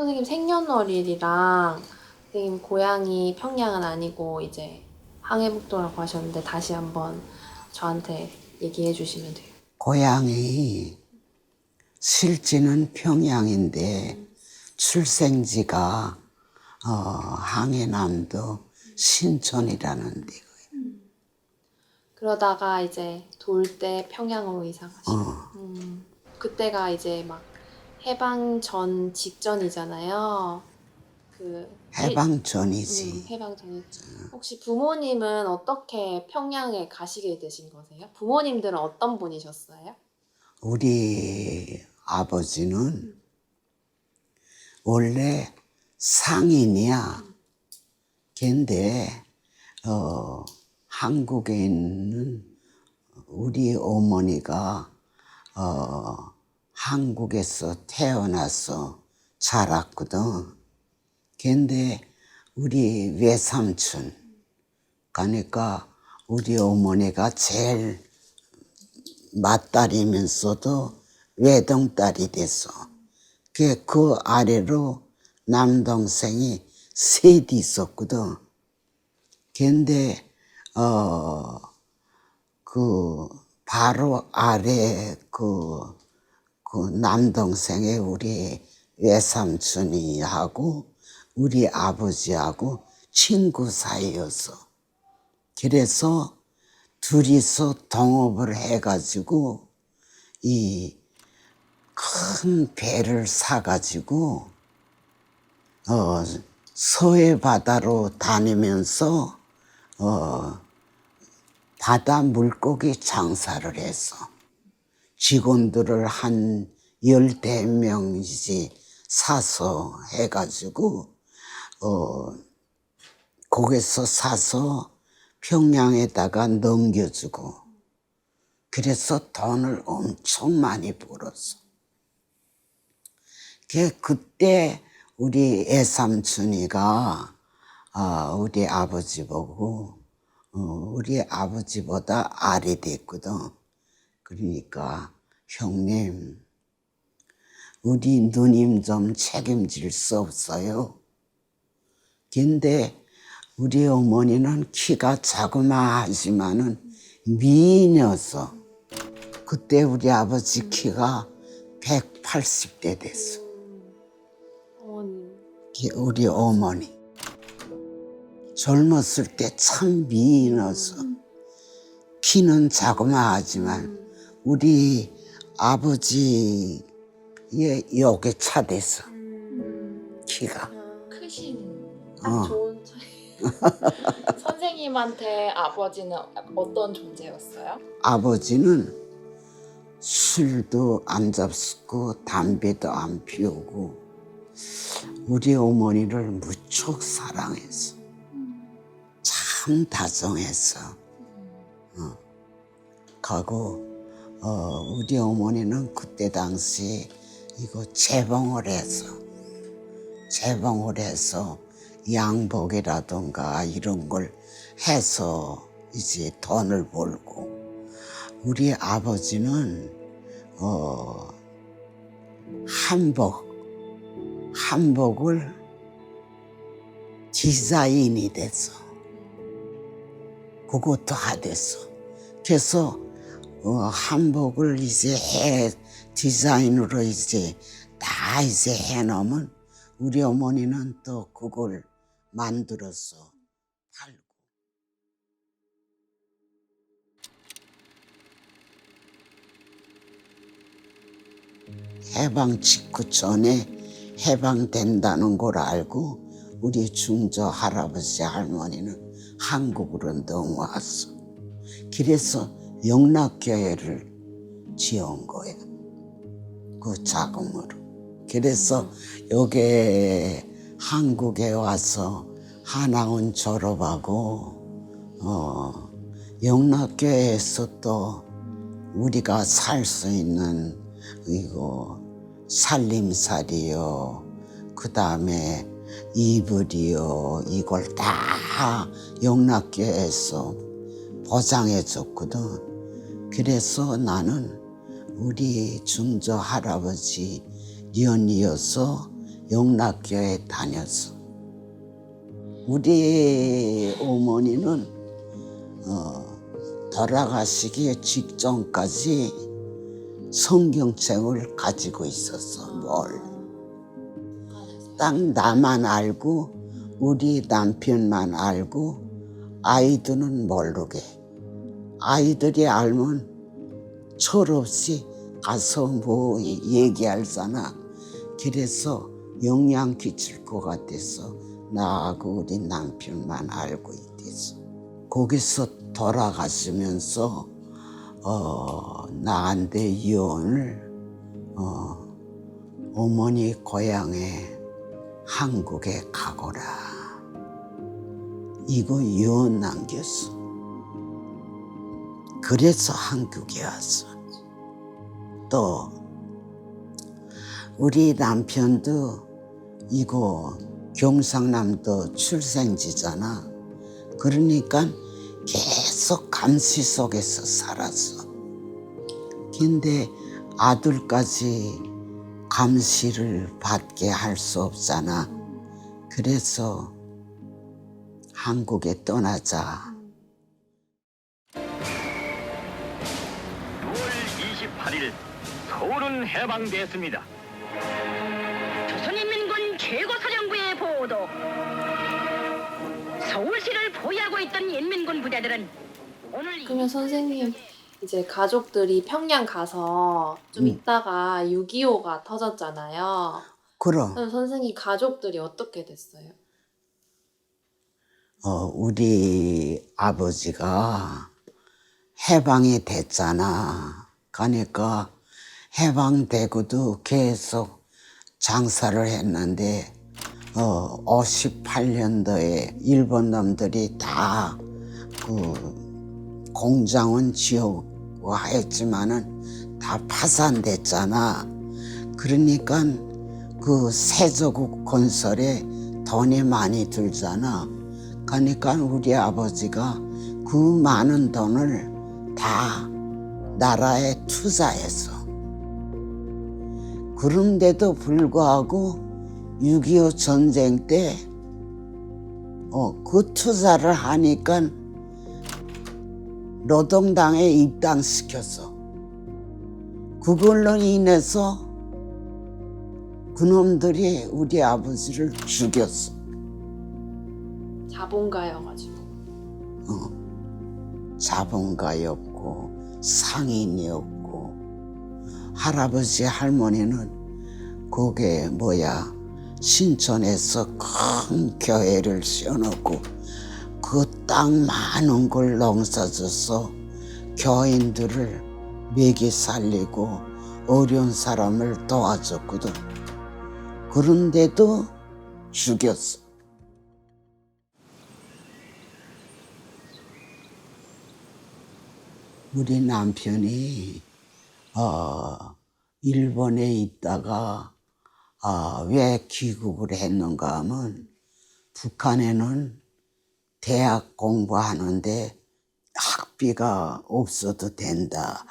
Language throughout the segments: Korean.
선생님 생년월일이랑 선생님 고향이 평양은 아니고 이제 항해북도라고 하셨는데 다시 한번 저한테 얘기해 주시면 돼요. 고향이 실지는 평양인데 출생지가 항해남도 신촌이라는 데. 그러다가 이제 돌 때 평양으로 이사 가시고 그때가 이제 막 해방 전 직전이잖아요. 해방 전이지. 해방 전이죠. 혹시 부모님은 어떻게 평양에 가시게 되신 거세요? 부모님들은 어떤 분이셨어요? 우리 아버지는 원래 상인이야. 근데 한국에 있는 우리 어머니가 한국에서 태어나서 자랐거든. 근데 우리 외삼촌, 그러니까 우리 어머니가 제일 맏딸이면서도 외동딸이 됐어. 그 아래로 남동생이 셋이 있었거든. 근데 그 바로 아래 그 남동생의 우리 외삼촌이하고 우리 아버지하고 친구 사이였어. 그래서 둘이서 동업을 해가지고 이 큰 배를 사가지고 서해 바다로 다니면서 바다 물고기 장사를 했어. 직원들을 한 10대명이지 사서 해가지고 거기서 사서 평양에다가 넘겨주고 그래서 돈을 엄청 많이 벌었어. 그때 우리 애삼촌이가 우리 아버지 보고 우리 아버지보다 알이 됐거든. 그러니까 형님, 우리 누님 좀 책임질 수 없어요. 근데 우리 어머니는 키가 자그마하지만은 미인이었어. 그때 우리 아버지 키가 180대 됐어. 우리 어머니. 젊었을 때 참 미인이었어. 키는 자그마하지만 우리 아버지의 역에 차댔어. 키가. 크신 딱 좋은 선생님한테 아버지는 어떤 존재였어요? 아버지는 술도 안 잡수고 담배도 안 피우고 우리 어머니를 무척 사랑했어. 참 다정했어. 가고 우리 어머니는 그때 당시 이거 재봉을 해서 양복이라든가 이런 걸 해서 이제 돈을 벌고 우리 아버지는 한복을 디자인이 됐어. 그것도 하댔어. 그래서 한복을 이제 디자인으로 이제 다 이제 해놓으면 우리 어머니는 또 그걸 만들어서 팔고. 해방 직후 전에 해방된다는 걸 알고 우리 중조 할아버지 할머니는 한국으로 넘어왔어. 그래서 영락교회를 지은 거야. 그 자금으로. 그래서 여기 한국에 와서 하나원 졸업하고 영락교회에서 또 우리가 살 수 있는 이거 살림살이요, 그 다음에 이불이요, 이걸 다 영락교회에서 보장해 줬거든. 그래서 나는 우리 중조 할아버지 년이어서 영락교에 다녔어. 우리 어머니는 돌아가시기 직전까지 성경책을 가지고 있었어. 뭘. 딱 나만 알고 우리 남편만 알고 아이들은 모르게. 아이들이 알면 철없이 가서 뭐 얘기하잖아. 그래서 영향 끼칠 것 같아서 나하고 우리 남편만 알고 있댔어. 거기서 돌아가시면서 나한테 이혼을 어머니 고향에 한국에 가거라. 이거 이혼 남겼어. 그래서 한국에 왔어. 또 우리 남편도 이거 경상남도 출생지잖아. 그러니까 계속 감시 속에서 살았어. 근데 아들까지 감시를 받게 할 수 없잖아. 그래서 한국에 떠나자. 6월 28일 서울은 해방됐습니다. 조선인민군 최고사령부의 보도. 서울시를 포위하고 있던 인민군 부대들은 오늘 그러면 선생님 이제 가족들이 평양 가서 좀 있다가 6.25가 터졌잖아요. 그럼 그럼 선생님 가족들이 어떻게 됐어요? 우리 아버지가 해방이 됐잖아. 그러니까 해방되고도 계속 장사를 했는데 58년도에 일본 놈들이 다 그 공장은 지어고 했지만은 다 파산됐잖아. 그러니까 그 세조국 건설에 돈이 많이 들잖아. 그러니까 우리 아버지가 그 많은 돈을 다 나라에 투자했어. 그런데도 불구하고 6.25 전쟁 때 그 투자를 하니까 노동당에 입당시켰어. 그걸로 인해서 그놈들이 우리 아버지를 죽였어. 자본가여가지고. 자본가였고 상인이었고 할아버지 할머니는 그게 신천에서 큰 교회를 세워놓고 그 땅 많은 걸 농사져서 교인들을 먹이 살리고 어려운 사람을 도와줬거든. 그런데도 죽였어. 우리 남편이 일본에 있다가 왜 귀국을 했는가 하면 북한에는 대학 공부하는데 학비가 없어도 된다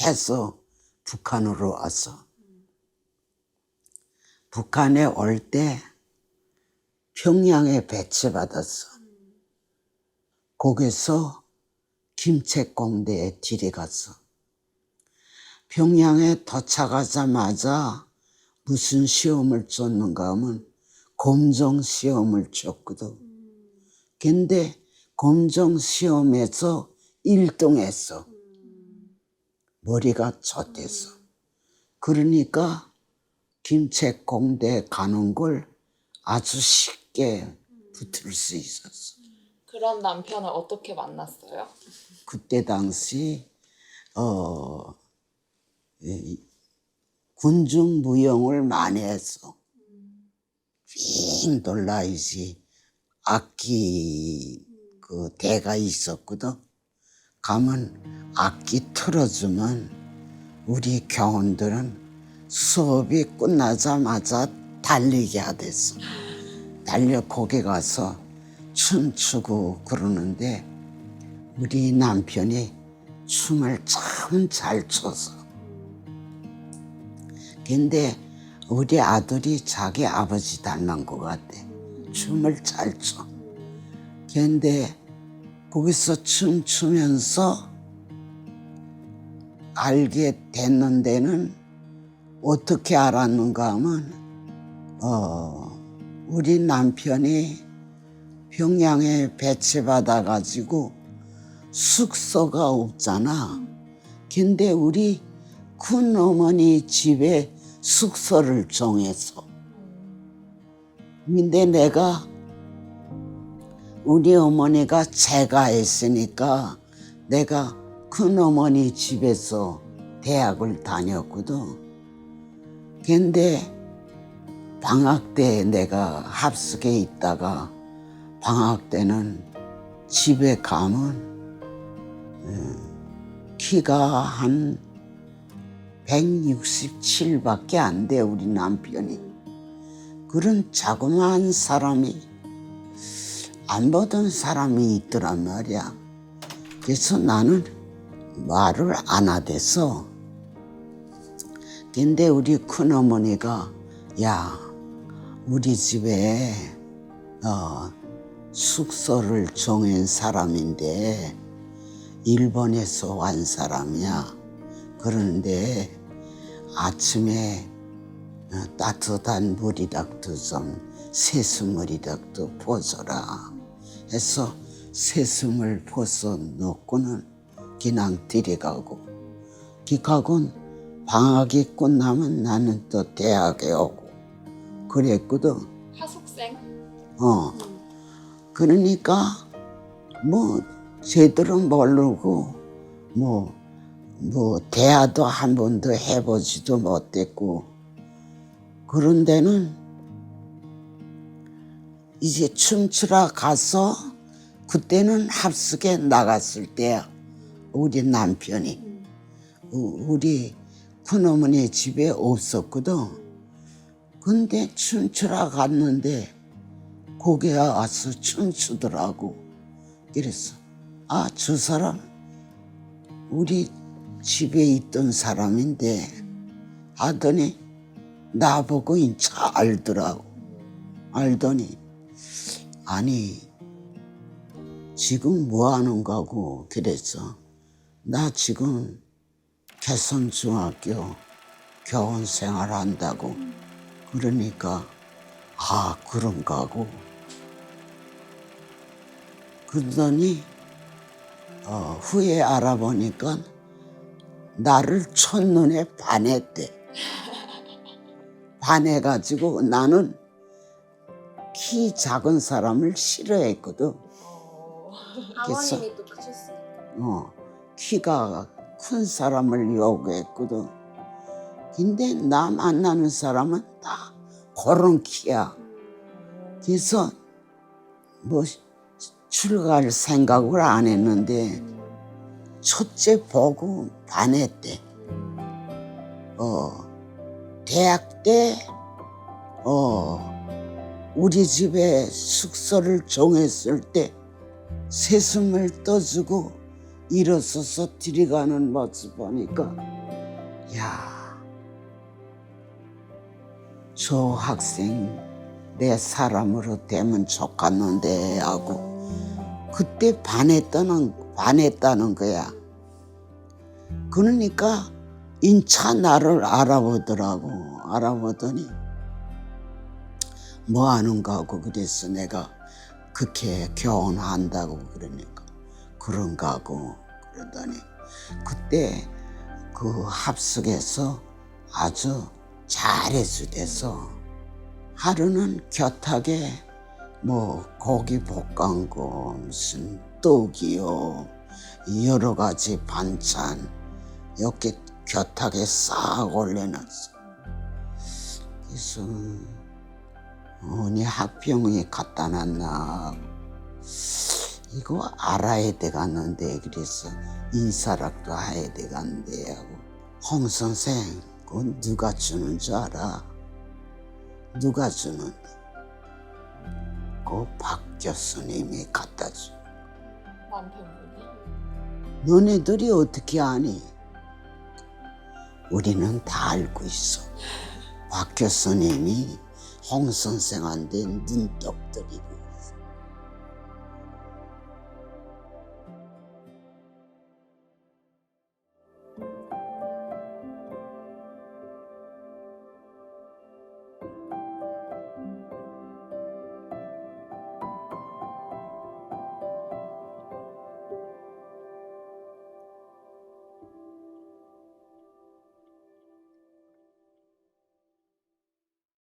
해서 북한으로 왔어. 북한에 올 때 평양에 배치받았어. 거기서 김책공대에 들어갔어. 평양에 도착하자마자 무슨 시험을 쳤는가 하면 검정 시험을 쳤거든. 근데 검정 시험에서 1등 했어. 머리가 좋댔어. 그러니까 김책공대 가는 걸 아주 쉽게 붙을 수 있었어. 그런 남편을 어떻게 만났어요? 그때 당시 군중 무용을 많이 했어. 빙 돌라야지 악기 그 대가 있었거든. 가면 악기 틀어주면 우리 교원들은 수업이 끝나자마자 달리게 하댔어. 달려 거기 가서 춤추고 그러는데 우리 남편이 춤을 참 잘 춰서. 근데 우리 아들이 자기 아버지 닮은 것 같대. 춤을 잘 춰. 근데 거기서 춤추면서 알게 됐는 데는 어떻게 알았는가 하면 우리 남편이 평양에 배치받아 가지고 숙소가 없잖아. 근데 우리 큰 어머니 집에 숙소를 정했어. 근데 내가 우리 어머니가 재가했으니까 내가 큰 어머니 집에서 대학을 다녔거든. 근데 방학 때 내가 합숙에 있다가 방학 때는 집에 가면 키가 한 167밖에 안 돼, 우리 남편이. 그런 자그마한 사람이 안 보던 사람이 있더란 말이야. 그래서 나는 말을 안 하대서. 근데 우리 큰어머니가 야, 우리 집에 숙소를 정한 사람인데 일본에서 온 사람이야. 그런데 아침에 따뜻한 물이라도 좀 세수물이라도 벗어라 해서 세수물 벗어 놓고는 그냥 들어가고 기가곤 방학이 끝나면 나는 또 대학에 오고 그랬거든. 하숙생? 그러니까 뭐 제대로 모르고 뭐 대화도 한 번도 해보지도 못했고 그런 데는 이제 춤추러 가서 그때는 합숙에 나갔을 때야. 우리 남편이 우리 큰어머니 집에 없었거든. 근데 춤추러 갔는데 거기에 와서 춤추더라고. 그랬어. 아, 저 사람 우리 집에 있던 사람인데 하더니 나보고 인차 알더라고. 알더니 아니 지금 뭐 하는 거고 그랬어. 나 지금 개선중학교 교원 생활한다고. 그러니까 아 그런가 하고 그러더니 후에 알아보니까 나를 첫눈에 반했대. 반해가지고 나는 키 작은 사람을 싫어했거든. 그래서 아버님이 또 크셨으니까. 키가 큰 사람을 요구했거든. 근데 나 만나는 사람은 다 그런 키야. 그래서 뭐 출가할 생각을 안 했는데 첫째 보고 반했대. 대학 때 우리 집에 숙소를 정했을 때 세숨을 떠주고 일어서서 들어가는 모습 보니까 야, 저 학생 내 사람으로 되면 좋겠는데 하고 그때 반했다는 거야. 그러니까 인차 나를 알아보더라고. 알아보더니 뭐 하는가 하고 그래서 내가 그렇게 교원한다고 그러니까 그런가 하고 그러더니 그때 그 합숙에서 아주 잘해주대서 하루는 곁하게 뭐 고기 볶은 무슨 떡이요 여러 가지 반찬 이렇게 곁하게 싹 올려놨어. 그래서 어느 학병이 갖다 놨나 이거 알아야 되겠는데 그래서 인사락도 해야 되겠는데 하고 홍 선생 그건 누가 주는 줄 알아? 누가 주는데? 그 박 교수님이 갖다 줘. 남편분이? 너네들이 어떻게 아니? 우리는 다 알고 있어. 박 교수님이 홍 선생한테 눈독 들이고